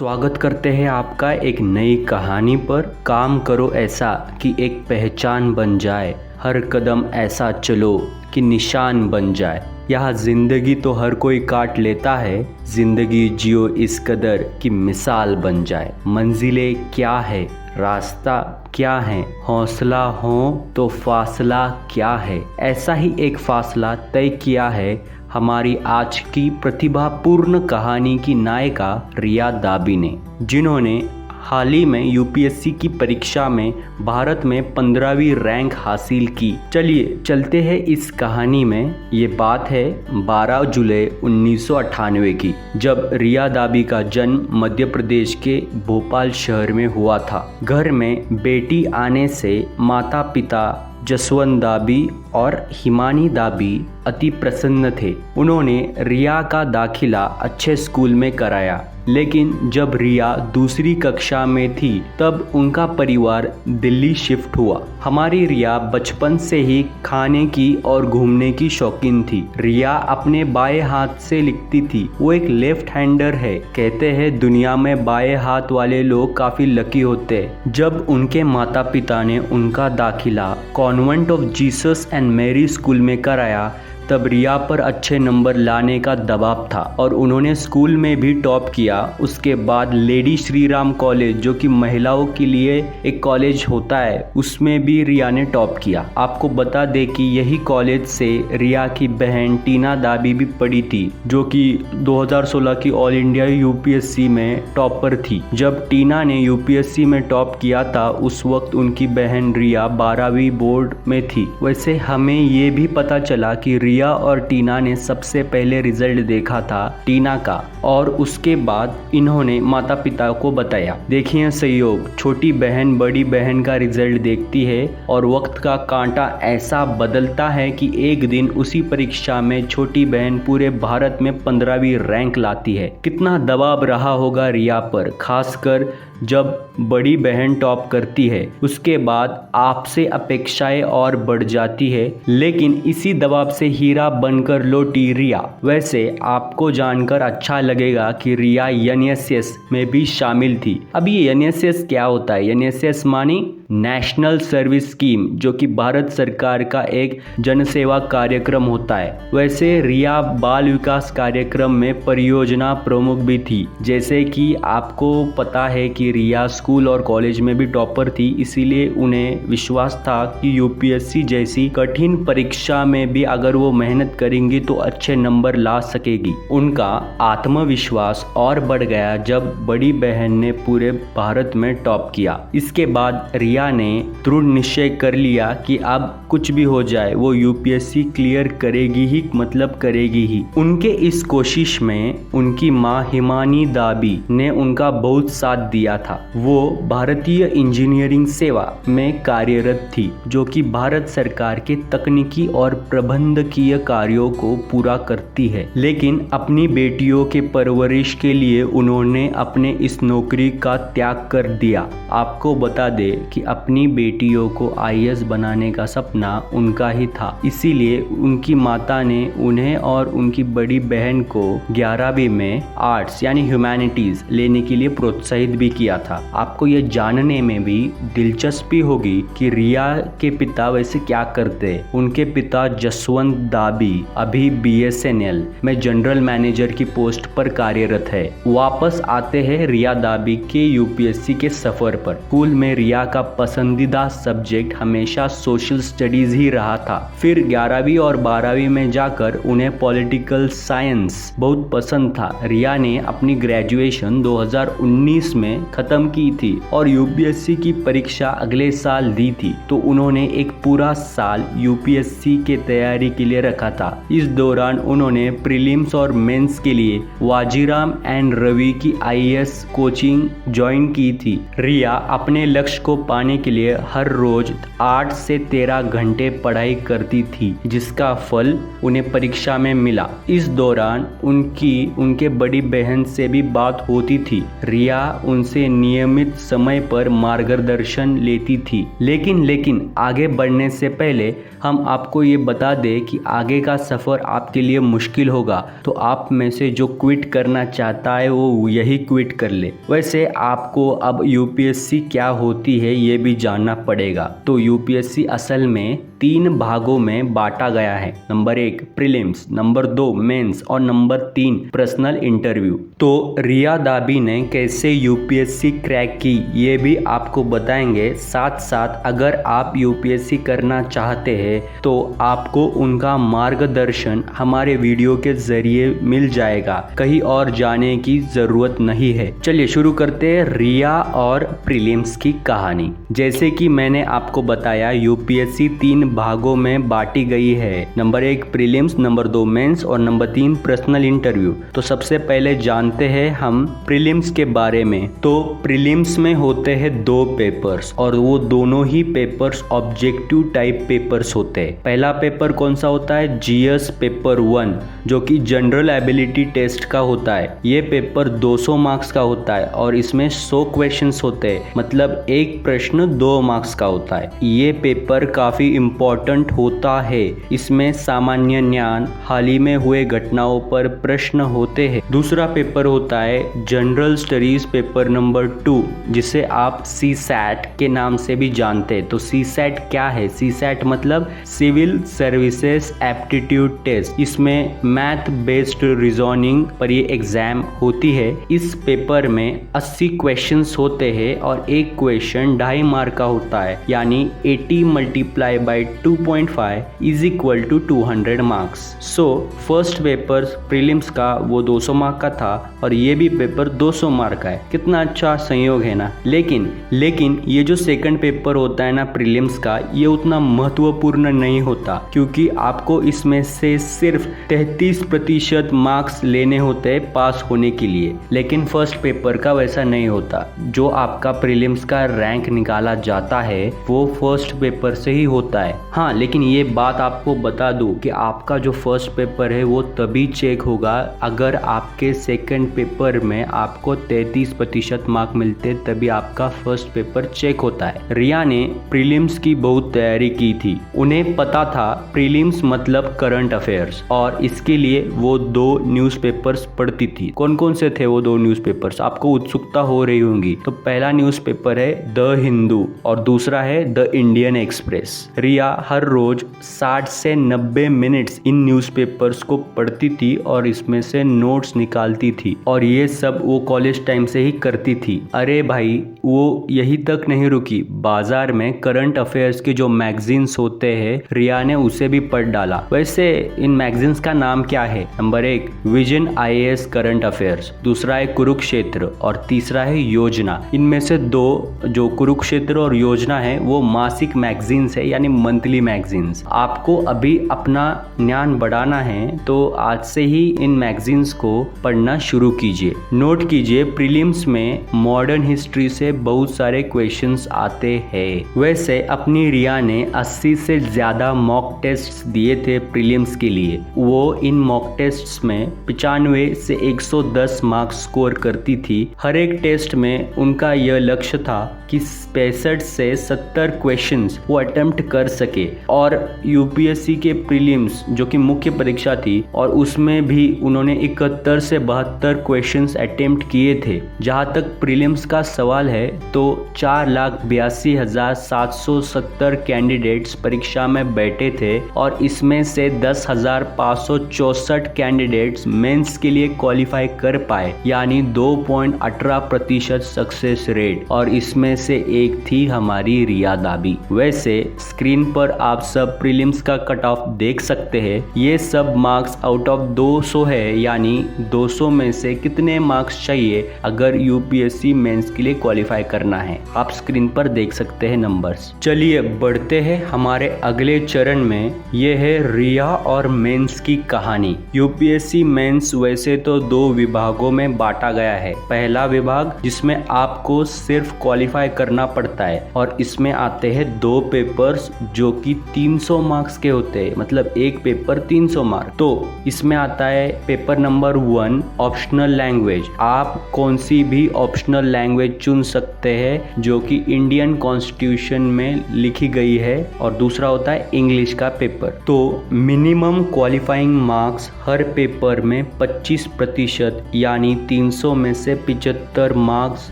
स्वागत करते हैं आपका एक नई कहानी पर। काम करो ऐसा कि एक पहचान बन जाए, हर कदम ऐसा चलो कि निशान बन जाए। यहाँ जिंदगी तो हर कोई काट लेता है, जिंदगी जियो इस कदर कि मिसाल बन जाए। मंजिलें क्या है, रास्ता क्या है, हौसला हो तो फासला क्या है। ऐसा ही एक फासला तय किया है हमारी आज की प्रतिभापूर्ण कहानी की नायिका रिया दाबी ने, जिन्होंने हाल ही में यूपीएससी की परीक्षा में भारत में 15वीं रैंक हासिल की। चलिए चलते हैं इस कहानी में। ये बात है 12 जुलाई 1998 की, जब रिया दाबी का जन्म मध्य प्रदेश के भोपाल शहर में हुआ था। घर में बेटी आने से माता पिता जसवंत दाबी और हिमानी दाबी अति प्रसन्न थे। उन्होंने रिया का दाखिला अच्छे स्कूल में कराया, लेकिन जब रिया दूसरी कक्षा में थी तब उनका परिवार दिल्ली शिफ्ट हुआ। हमारी रिया बचपन से ही खाने की और घूमने की शौकीन थी। रिया अपने बाएं हाथ से लिखती थी, वो एक लेफ्ट हैंडर है। कहते हैं दुनिया में बाएं हाथ वाले लोग काफी लकी होते हैं। जब उनके माता पिता ने उनका दाखिला convent of Jesus and Mary school में कराया, तब रिया पर अच्छे नंबर लाने का दबाव था और उन्होंने स्कूल में भी टॉप किया। उसके बाद लेडी श्री राम कॉलेज, जो कि महिलाओं के लिए एक कॉलेज होता है, उसमें भी रिया ने टॉप किया। आपको बता दें कि यही कॉलेज से रिया की बहन टीना दाबी भी पढ़ी थी, जो कि 2016 की ऑल इंडिया यूपीएससी में टॉपर थी। जब टीना ने यूपीएससी में टॉप किया था, उस वक्त उनकी बहन रिया 12वीं बोर्ड में थी। वैसे हमें ये भी पता चला कि रिया और टीना ने सबसे पहले रिजल्ट देखा था टीना का, और उसके बाद इन्होंने माता पिता को बताया। देखिए संयोग, छोटी बहन बड़ी बहन का रिजल्ट देखती है और वक्त का कांटा ऐसा बदलता है कि एक दिन उसी परीक्षा में छोटी बहन पूरे भारत में 15वीं रैंक लाती है। कितना दबाव रहा होगा रिया पर, खासकर जब बड़ी बहन टॉप करती है। उसके बाद आपसे अपेक्षाएं और बढ़ जाती है, लेकिन इसी दबाव से हीरा बनकर लौटी रिया। वैसे आपको जानकर अच्छा लगेगा कि रिया एनएसएस में भी शामिल थी। अब ये एनएसएस क्या होता है? एनएसएस मानी नेशनल सर्विस स्कीम, जो कि भारत सरकार का एक जनसेवा कार्यक्रम होता है। वैसे रिया बाल विकास कार्यक्रम में परियोजना प्रमुख भी थी। जैसे कि आपको पता है कि रिया स्कूल और कॉलेज में भी टॉपर थी, इसीलिए उन्हें विश्वास था कि यूपीएससी जैसी कठिन परीक्षा में भी अगर वो मेहनत करेंगी तो अच्छे नंबर ला सकेगी। उनका आत्मविश्वास और बढ़ गया जब बड़ी बहन ने पूरे भारत में टॉप किया। इसके बाद रिया ने दृढ़ निश्चय कर लिया कि अब कुछ भी हो जाए वो यूपीएससी क्लियर करेगी ही, मतलब करेगी ही। उनके इस कोशिश में उनकी माँ हिमानी दाबी ने उनका बहुत साथ दिया था। वो भारतीय इंजीनियरिंग सेवा में कार्यरत थी, जो कि भारत सरकार के तकनीकी और प्रबंधकीय कार्यों को पूरा करती है। लेकिन अपनी बेटियों के परवरिश के लिए उन्होंने अपने इस नौकरी का त्याग कर दिया। आपको बता दे कि अपनी बेटियों को आईएएस बनाने का सपना उनका ही था, इसीलिए उनकी माता ने उन्हें और उनकी बड़ी बहन को 11वीं में आर्ट्स यानी ह्यूमैनिटीज लेने के लिए प्रोत्साहित भी किया था। आपको ये जानने में भी दिलचस्पी होगी कि रिया के पिता वैसे क्या करते हैं। उनके पिता जसवंत दाबी अभी बीएसएनएल में जनरल मैनेजर की पोस्ट पर कार्यरत है। वापस आते हैं रिया दाबी के यूपीएससी के सफर पर। स्कूल में रिया का पसंदीदा सब्जेक्ट हमेशा सोशल स्टडीज ही रहा था। फिर 11वीं और 12वीं में जाकर उन्हें पॉलिटिकल साइंस बहुत पसंद था। रिया ने अपनी ग्रेजुएशन 2019 में खत्म की थी और यूपीएससी की परीक्षा अगले साल दी थी, तो उन्होंने एक पूरा साल यूपीएससी के तैयारी के लिए रखा था। इस दौरान उन्होंने प्रीलिम्स और मेंस के लिए वाजीराम एंड रवि की आईएएस कोचिंग ज्वाइन की थी। रिया अपने लक्ष्य को पाने जाने के लिए हर रोज 8 से 13 घंटे पढ़ाई करती थी, जिसका फल उन्हें परीक्षा में मिला। इस दौरान उनके बड़ी बहन से भी बात होती थी। रिया उनसे नियमित समय पर मार्गदर्शन लेती थी। लेकिन आगे बढ़ने से पहले हम आपको ये बता दें कि आगे का सफ़र आपके लिए मुश्किल होगा, तो आप में से जो क्विट करना चाहता है वो यही क्विट कर ले। वैसे आपको अब यूपीएससी क्या होती है ये भी जानना पड़ेगा। तो यूपीएससी असल में 3 भागों में बांटा गया है। नंबर 1 प्रीलिम्स, नंबर 2 मेंस और नंबर 3 पर्सनल इंटरव्यू। तो रिया दाबी ने कैसे यूपीएससी क्रैक की ये भी आपको बताएंगे। साथ साथ अगर आप यूपीएससी करना चाहते हैं तो आपको उनका मार्गदर्शन हमारे वीडियो के जरिए मिल जाएगा, कहीं और जाने की जरूरत नहीं है। चलिए शुरू करते हैं रिया और प्रीलिम्स की कहानी। जैसे कि मैंने आपको बताया यूपीएससी 3 भागों में बांटी गई है। नंबर 1 प्रीलिम्स, नंबर 2 मेंस और नंबर 3 पर्सनल इंटरव्यू। तो सबसे पहले जानते हैं हम प्रीलिम्स के बारे में। तो प्रीलिम्स में होते हैं 2 पेपर्स और वो दोनों ही पेपर्स ऑब्जेक्टिव टाइप पेपर्स होते हैं। पहला पेपर कौन सा होता है? जीएस पेपर 1 जो कि जनरल एबिलिटी टेस्ट का होता है। ये पेपर 200 मार्क्स का होता है और इसमें 100 क्वेश्चंस होते हैं, मतलब एक प्रश्न 2 मार्क्स का होता है। ये पेपर काफी इम्पोर्टेंट होता है। इसमें सामान्य ज्ञान, हाल ही में हुए घटनाओं पर प्रश्न होते हैं। दूसरा पेपर होता है जनरल स्टडीज पेपर नंबर 2 जिसे आप सीसैट के नाम से भी जानते हैं। तो सीसैट क्या है? सीसैट मतलब सिविल सर्विसेज एप्टीट्यूड टेस्ट। इसमें मैथ बेस्ड रीजनिंग पर ये एग्जाम होती है। इस पेपर में 80 क्वेश्चंस होते हैं और एक क्वेश्चन 2.5 मार्क का होता है, यानी 80 multiply by 2.5 is equal to 200 marks. So first paper prelims का वो 200 मार्क का था और ये भी पेपर 200 मार्क का है। कितना अच्छा संयोग है ना। लेकिन ये जो सेकंड पेपर होता है ना प्रीलिम्स का, ये उतना महत्वपूर्ण नहीं होता, क्योंकि आपको इसमें से सिर्फ 33% मार्क्स लेने होते हैं पास होने के लिए। लेकिन फर्स्ट पेपर का वैसा नहीं होता। जो आपका प्रीलिम्स का रैंक निकाला जाता है वो फर्स्ट पेपर से ही होता है। हाँ, लेकिन ये बात आपको बता दूं कि आपका जो फर्स्ट पेपर है वो तभी चेक होगा अगर आपके सेकंड पेपर में आपको 33% मार्क मिलते, तभी आपका फर्स्ट पेपर चेक होता है। रिया ने प्रीलिम्स की बहुत तैयारी की थी। उन्हें पता था प्रीलिम्स मतलब करंट अफेयर्स, और इसके लिए वो 2 न्यूज़पेपर्स पढ़ती थी। कौन कौन से थे वो 2 न्यूज़पेपर्स? आपको उत्सुकता हो रही होंगी। तो पहला न्यूज़पेपर है द हिंदू और दूसरा है द इंडियन एक्सप्रेस। रिया हर रोज 60 से 90 मिनट्स इन न्यूज़पेपर्स को पढ़ती थी और इसमें से नोट्स निकालती थी, और ये सब वो कॉलेज टाइम से ही करती थी। अरे भाई, वो यही तक नहीं रुकी, बाजार में करंट अफेयर्स के जो मैगजीन्स होते हैं रिया ने उसे भी पढ़ डाला। वैसे इन मैगजीन्स का नाम क्या है? Number 1 vision IAS current affairs, दूसरा है कुरुक्षेत्र और तीसरा है योजना। इनमें से 2 जो कुरुक्षेत्र और योजना है वो मासिक मैगजीन्स है, यानी मंथली मैगजीन्स। आपको अभी अपना ज्ञान बढ़ाना है तो आज से ही इन मैगजीन्स को पढ़ना शुरू कीजिए। नोट कीजिए, प्रीलिम्स में मॉडर्न हिस्ट्री से बहुत सारे क्वेश्चंस आते हैं। वैसे अपनी रिया ने 80 से ज्यादा मॉक टेस्ट दिए थे प्रीलिम्स के लिए। वो इन मॉक टेस्ट्स में 95 से 110 मार्क्स स्कोर करती थी। हर एक टेस्ट में उनका यह लक्ष्य था कि 65 से 70 क्वेश्चंस वो अटेम्प्ट कर सके। और यूपीएससी के प्रीलिम्स जो कि मुख्य परीक्षा थी, और उसमें भी उन्होंने 71 से 72 क्वेश्चंस अटेम्प्ट किए थे। जहां तक प्रीलिम्स का सवाल है तो 4,82,770 कैंडिडेट्स परीक्षा में बैठे थे और इसमें से 10,564 कैंडिडेट्स मेंस के लिए क्वालिफाई कर पाए, यानी 2.18% सक्सेस रेट। और इसमें से एक थी हमारी रिया दाबी। वैसे स्क्रीन स्क्रीन पर आप सब प्रीलिम्स का कट ऑफ देख सकते हैं। ये सब मार्क्स आउट ऑफ 200 है, यानी 200 में से कितने मार्क्स चाहिए अगर यूपीएससी मेंस के लिए क्वालिफाई करना है। आप स्क्रीन पर देख सकते हैं नंबर्स। चलिए बढ़ते हैं हमारे अगले चरण में। ये है रिया और मेंस की कहानी। यूपीएससी मेंस वैसे तो 2 विभागों में बांटा गया है। पहला विभाग जिसमें आपको सिर्फ क्वालिफाई करना पड़ता है और इसमें आते हैं 2 पेपर्स जो कि 300 मार्क्स के होते हैं, मतलब एक पेपर 300 मार्क्स। तो इसमें आता है पेपर नंबर 1 ऑप्शनल लैंग्वेज। आप कौन सी भी ऑप्शनल लैंग्वेज चुन सकते हैं जो कि इंडियन कॉन्स्टिट्यूशन में लिखी गई है, और दूसरा होता है इंग्लिश का पेपर। तो मिनिमम क्वालिफाइंग मार्क्स हर पेपर में 25% यानी 300 में से 75 मार्क्स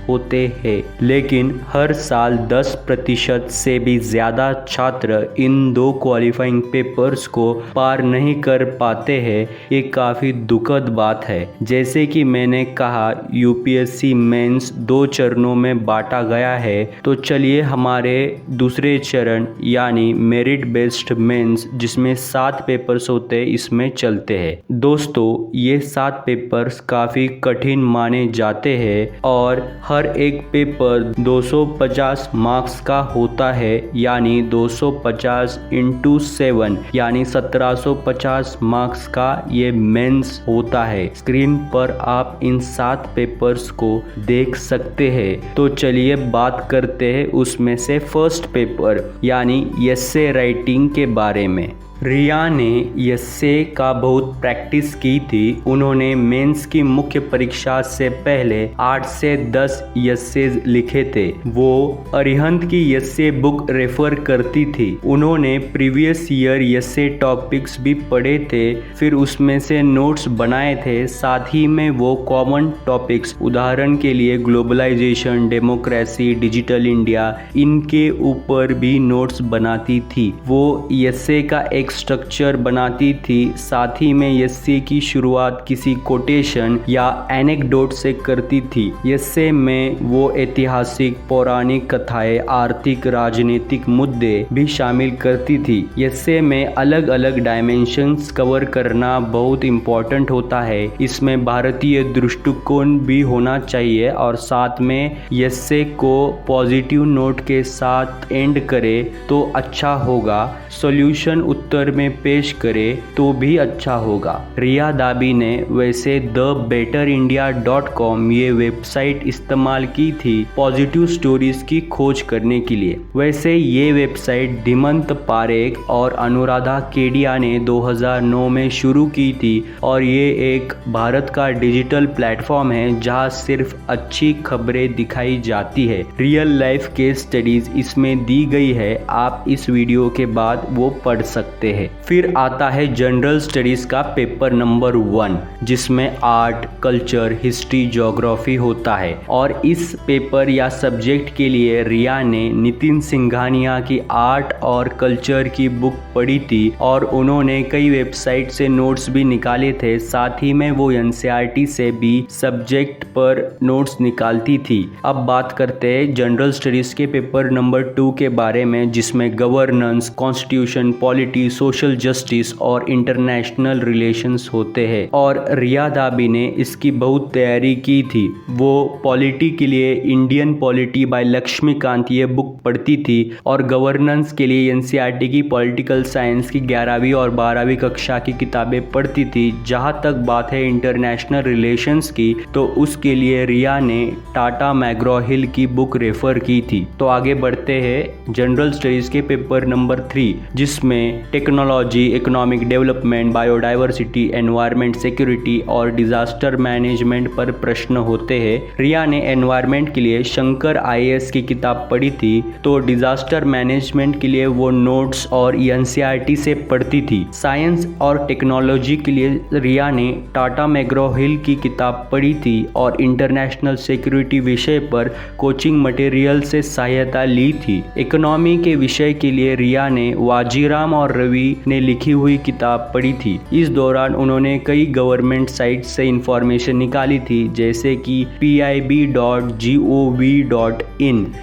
होते हैं, लेकिन हर साल 10% से भी ज्यादा छात्र इन 2 क्वालिफाइंग पेपर्स को पार नहीं कर पाते हैं। ये काफी दुखद बात है। जैसे कि मैंने कहा, यूपीएससी मेंस 2 चरणों में बांटा गया है। तो चलिए हमारे दूसरे चरण यानी मेरिट बेस्ड मेंस जिसमें 7 पेपर्स होते हैं, इसमें चलते हैं। दोस्तों ये 7 पेपर्स काफी कठिन माने जाते हैं और हर एक पेपर 250 मार्क्स का होता है, यानी 250 × 7 यानी 1750 मार्क्स का ये मेंस होता है। स्क्रीन पर आप इन 7 पेपर्स को देख सकते हैं। तो चलिए बात करते हैं उसमें से फर्स्ट पेपर यानी एस्से राइटिंग के बारे में। रिया ने एस्से का बहुत प्रैक्टिस की थी। उन्होंने मेंस की मुख्य परीक्षा से पहले 8 से 10 एस्से लिखे थे। वो अरिहंत की एस्से बुक रेफर करती थी। उन्होंने प्रीवियस ईयर एस्से टॉपिक्स भी पढ़े थे, फिर उसमें से नोट्स बनाए थे। साथ ही में वो कॉमन टॉपिक्स, उदाहरण के लिए ग्लोबलाइजेशन, डेमोक्रेसी, डिजिटल इंडिया, इनके ऊपर भी नोट्स बनाती थी। वो एस्से का एक स्ट्रक्चर बनाती थी। साथ ही में एस्से की शुरुआत किसी कोटेशन या एनेक्डोट से करती थी। एस्से में वो ऐतिहासिक, पौराणिक कथाएं, आर्थिक, राजनीतिक मुद्दे भी शामिल करती थी। एस्से में अलग अलग डायमेंशंस कवर करना बहुत इम्पोर्टेंट होता है। इसमें भारतीय दृष्टिकोण भी होना चाहिए और साथ में एस्से को पॉजिटिव नोट के साथ एंड करे तो अच्छा होगा। सॉल्यूशन उत्तर में पेश करे तो भी अच्छा होगा। रिया दाबी ने वैसे thebetterindia.com ये वेबसाइट इस्तेमाल की थी पॉजिटिव स्टोरीज की खोज करने के लिए। वैसे ये वेबसाइट धीमंत पारेख और अनुराधा केडिया ने 2009 में शुरू की थी और ये एक भारत का डिजिटल प्लेटफॉर्म है जहां सिर्फ अच्छी खबरें दिखाई जाती है। रियल लाइफ केस स्टडीज इसमें दी गई है। आप इस वीडियो के बाद वो पढ़ सकते हैं। फिर आता है जनरल स्टडीज का पेपर नंबर 1 जिसमें आर्ट, कल्चर, हिस्ट्री, ज्योग्राफी होता है। और इस पेपर या सब्जेक्ट के लिए रिया ने नितिन सिंघानिया की आर्ट और कल्चर की बुक पढ़ी थी और उन्होंने कई वेबसाइट से नोट्स भी निकाले थे। साथ ही में वो एनसीईआरटी से भी सब्जेक्ट पर नोट्स निकालती थी। अब बात करते हैं जनरल स्टडीज के पेपर नंबर 2 के बारे में जिसमें governance, constitution, polity, social justice और इंटरनेशनल रिलेशंस होते हैं। और रिया दाबी ने इसकी बहुत तैयारी की थी। वो पॉलिटी के लिए इंडियन पॉलिटी बाय लक्ष्मीकांत ये बुक पढ़ती थी और गवर्नेंस के लिए एनसीईआरटी की पॉलिटिकल साइंस की 11वीं और 12वीं कक्षा की किताबें पढ़ती थी। जहां तक बात है इंटरनेशनल रिलेशंस की, तो उसके लिए रिया ने टाटा मैग्रॉ हिल की बुक रेफर की थी। तो आगे बढ़ते हैं जनरल स्टडीज के पेपर नंबर 3 जिसमें technology, economic development, biodiversity, environment, security और डिजास्टर मैनेजमेंट पर प्रश्न होते हैं। रिया ने एनवायरमेंट के लिए शंकर आईएएस की किताब पढ़ी थी, तो डिजास्टर मैनेजमेंट के लिए वो नोट्स और एनसीईआरटी से पढ़ती थी। साइंस और टेक्नोलॉजी के लिए रिया ने टाटा मैग्रॉ हिल की किताब पढ़ी थी और इंटरनेशनल सिक्योरिटी विषय पर कोचिंग मटेरियल से सहायता ली थी। इकोनॉमी के विषय के लिए रिया ने वाजीराम और नकवी ने लिखी हुई किताब पढ़ी थी। इस दौरान उन्होंने कई गवर्नमेंट साइट से इंफॉर्मेशन निकाली थी, जैसे कि pib.gov.in।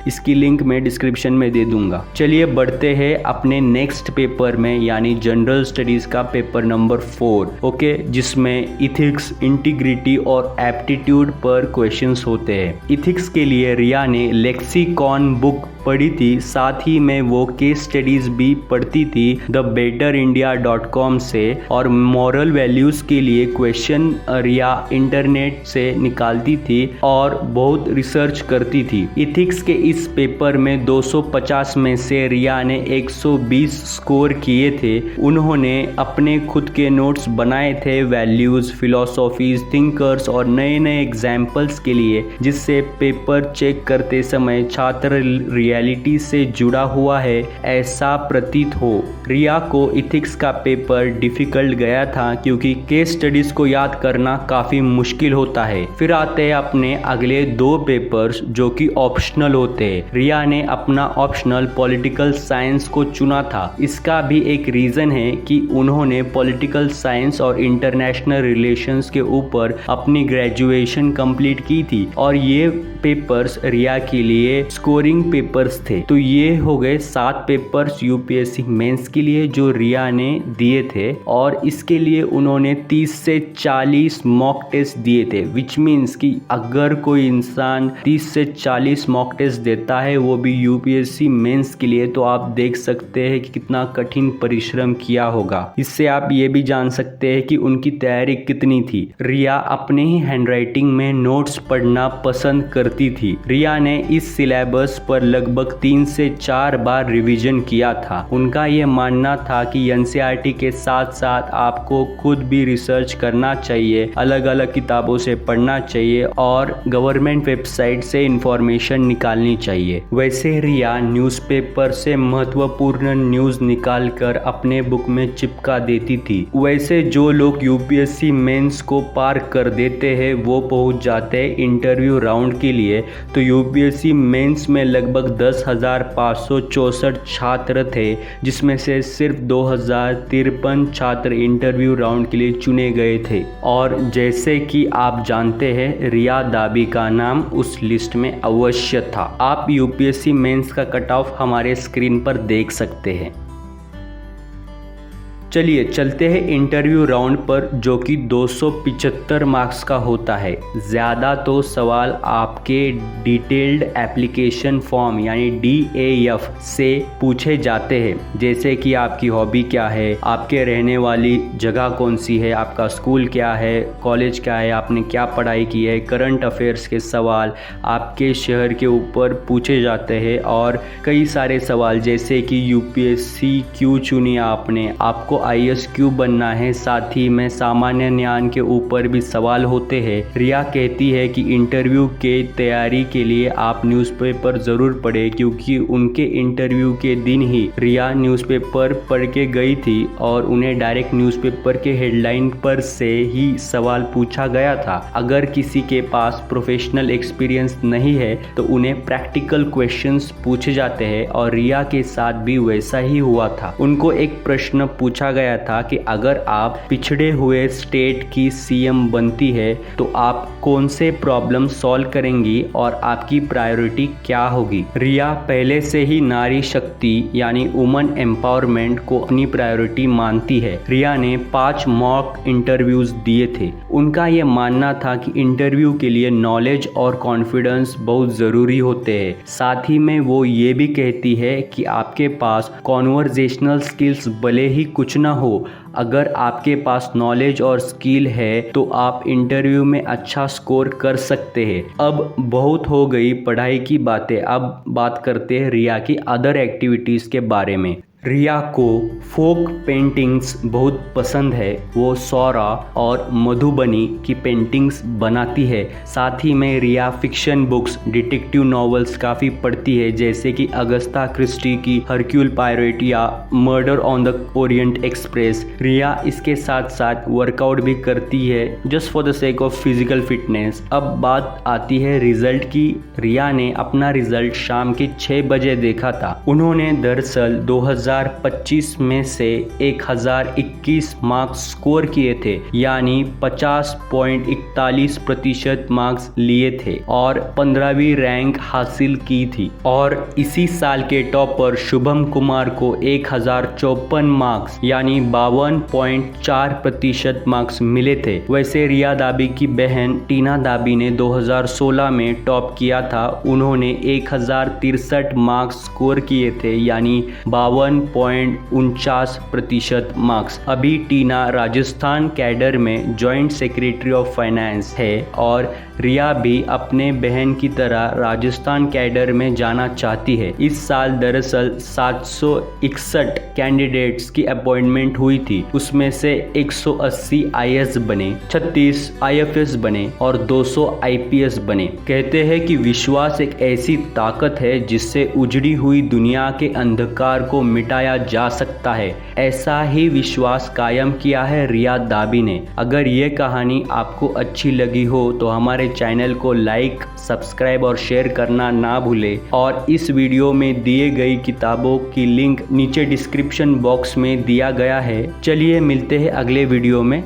इसकी लिंक मैं डिस्क्रिप्शन में दे दूंगा। चलिए बढ़ते हैं अपने नेक्स्ट पेपर में, यानी जनरल स्टडीज का पेपर नंबर 4, ओके, जिसमें इथिक्स, इंटीग्रिटी और एप्टीट्यूड पर क्वेश्चंस होते हैं। इथिक्स के लिए रिया ने लेक्सिकॉन बुक पढ़ी थी, साथ ही में वो केस स्टडीज भी पढ़ती थी thebetterindia.com से, और मॉरल वैल्यूज के लिए क्वेश्चन रिया इंटरनेट से निकालती थी और बहुत रिसर्च करती थी। इथिक्स के इस पेपर में 250 में से रिया ने 120 स्कोर किए थे। उन्होंने अपने खुद के नोट्स बनाए थे वैल्यूज, फिलोसॉफीज, थिंकर्स और नए नए एग्जाम्पल्स के लिए, जिससे पेपर चेक करते समय छात्र रियलिटी से जुड़ा हुआ है ऐसा प्रतीत हो। रिया को इथिक्स का पेपर डिफिकल्ट गया था क्योंकि केस स्टडीज को याद करना काफी मुश्किल होता है। फिर आते हैं अपने अगले 2 पेपर्स जो कि ऑप्शनल होते हैं। रिया ने अपना ऑप्शनल पॉलिटिकल साइंस को चुना था। इसका भी एक रीजन है कि उन्होंने पॉलिटिकल साइंस और इंटरनेशनल रिलेशंस के ऊपर अपनी ग्रेजुएशन कंप्लीट की थी, और ये पेपर्स रिया के लिए स्कोरिंग पेपर्स थे। तो ये हो गए 7 पेपर्स यूपीएससी मेंस के लिए जो रिया ने दिए थे, और इसके लिए उन्होंने 30 से 40 मॉक टेस्ट दिए थे, विच मीन्स कि अगर कोई इंसान 30 से 40 मॉक टेस्ट देता है, वो भी यूपीएससी मेंस के लिए, तो आप देख सकते हैं कि कितना कठिन परिश्रम किया होगा। इससे आप ये भी जान सकते हैं कि उनकी तैयारी कितनी थी। रिया अपने ही हैंडराइटिंग में नोट्स पढ़ना पसंद करती थी। रिया ने इस सिलेबस पर लगभग 3 से 4 बार रिवीजन किया था। उनका ये मानना था कि एनसीईआरटी के साथ साथ आपको खुद भी रिसर्च करना चाहिए, अलग अलग किताबों से पढ़ना चाहिए और गवर्नमेंट वेबसाइट से इंफॉर्मेशन निकालनी चाहिए। वैसे रिया न्यूज़पेपर से महत्वपूर्ण न्यूज़ निकालकर अपने बुक में चिपका देती थी। वैसे जो लोग यूपीएससी मेंस को पार कर देते हैं वो पहुंच जाते हैं इंटरव्यू राउंड के लिए। तो यूपीएससी मेंस में लगभग 10,564 छात्र थे, जिसमें से सिर्फ 2,053 छात्र इंटरव्यू राउंड के लिए चुने गए थे। और जैसे कि आप जानते हैं, रिया दाबी का नाम उस लिस्ट में अवश्य था। आप यूपीएससी मेंस का कट ऑफ हमारे स्क्रीन पर देख सकते हैं। चलिए चलते हैं इंटरव्यू राउंड पर, जो कि 275 मार्क्स का होता है। ज़्यादा तो सवाल आपके डिटेल्ड एप्लीकेशन फॉर्म यानी DAF से पूछे जाते हैं, जैसे कि आपकी हॉबी क्या है, आपके रहने वाली जगह कौन सी है, आपका स्कूल क्या है, कॉलेज क्या है, आपने क्या पढ़ाई की है, करंट अफेयर्स के सवाल आपके शहर के ऊपर पूछे जाते हैं, और कई सारे सवाल जैसे कि यूपीएससी क्यों चुनी आपने, आपको IAS क्यों बनना है, साथ ही में सामान्य ज्ञान के ऊपर भी सवाल होते हैं। रिया कहती है कि इंटरव्यू के तैयारी के लिए आप न्यूज़पेपर ज़रूर पढ़ें, क्योंकि उनके इंटरव्यू के दिन ही रिया न्यूज़पेपर पढ़ के गई थी और उन्हें डायरेक्ट न्यूज़पेपर के हेडलाइन पर से ही सवाल पूछा गया था। अगर किसी के पास प्रोफेशनल एक्सपीरियंस नहीं है तो उन्हें प्रैक्टिकल क्वेश्चंस पूछे जाते हैं, और रिया के साथ भी वैसा ही हुआ था। उनको एक प्रश्न पूछा गया था कि अगर आप पिछड़े हुए स्टेट की CM बनती है तो आप कौन से प्रॉब्लम सॉल्व करेंगी और आपकी प्रायोरिटी क्या होगी। रिया पहले से ही नारी शक्ति यानी वुमन एम्पावरमेंट को अपनी प्रायोरिटी मानती है। रिया ने 5 मॉक इंटरव्यूज दिए थे। उनका यह मानना था कि इंटरव्यू के लिए नॉलेज और कॉन्फिडेंस बहुत ज़रूरी होते हैं। साथ ही में वो ये भी कहती है कि आपके पास कॉन्वर्जेशनल स्किल्स भले ही कुछ ना हो, अगर आपके पास नॉलेज और स्किल है तो आप इंटरव्यू में अच्छा स्कोर कर सकते हैं। अब बहुत हो गई पढ़ाई की बातें, अब बात करते हैं रिया की अदर एक्टिविटीज़ के बारे में। रिया को फोक पेंटिंग्स बहुत पसंद है। वो सौरा और मधुबनी की पेंटिंग्स बनाती है। साथ ही में Riya fiction books, detective novels काफ़ी पढ़ती है, जैसे कि अगस्ता क्रिस्टी की हरक्यूल पायरेट या murder on the Orient Express. Riya इसके साथ साथ वर्कआउट भी करती है just for the sake of physical fitness. अब बात आती है रिजल्ट की। रिया ने अपना रिजल्ट शाम के 6 बजे देखा था। उन्होंने दरअसल 2000 2025 में से 1021 मार्क्स स्कोर किए थे, यानी 50.41% मार्क्स लिए थे और 15वीं रैंक हासिल की थी। और इसी साल के टॉपर शुभम कुमार को 1054 मार्क्स यानी 52.4% मार्क्स मिले थे। वैसे रिया दाबी की बहन टीना दाबी ने 2016 में टॉप किया था। उन्होंने 1063 मार्क्स स्कोर किए थे, यानी 52.49% मार्क्स। अभी टीना राजस्थान कैडर में जॉइंट सेक्रेटरी ऑफ फाइनेंस है और रिया भी अपने बहन की तरह राजस्थान कैडर में जाना चाहती है। इस साल दरअसल 761 कैंडिडेट्स की अपॉइंटमेंट हुई थी, उसमें से 180 आईएएस बने, 36 आईएफएस बने और 200 आईपीएस बने। कहते हैं कि विश्वास एक ऐसी ताकत है जिससे उजड़ी हुई दुनिया के अंधकार को मिटाया जा सकता है। ऐसा ही विश्वास कायम किया है रिया दाबी ने। अगर ये कहानी आपको अच्छी लगी हो तो हमारे चैनल को लाइक, सब्सक्राइब और शेयर करना ना भूले और इस वीडियो में दिए गई किताबों की लिंक नीचे डिस्क्रिप्शन बॉक्स में दिया गया है। चलिए मिलते हैं अगले वीडियो में।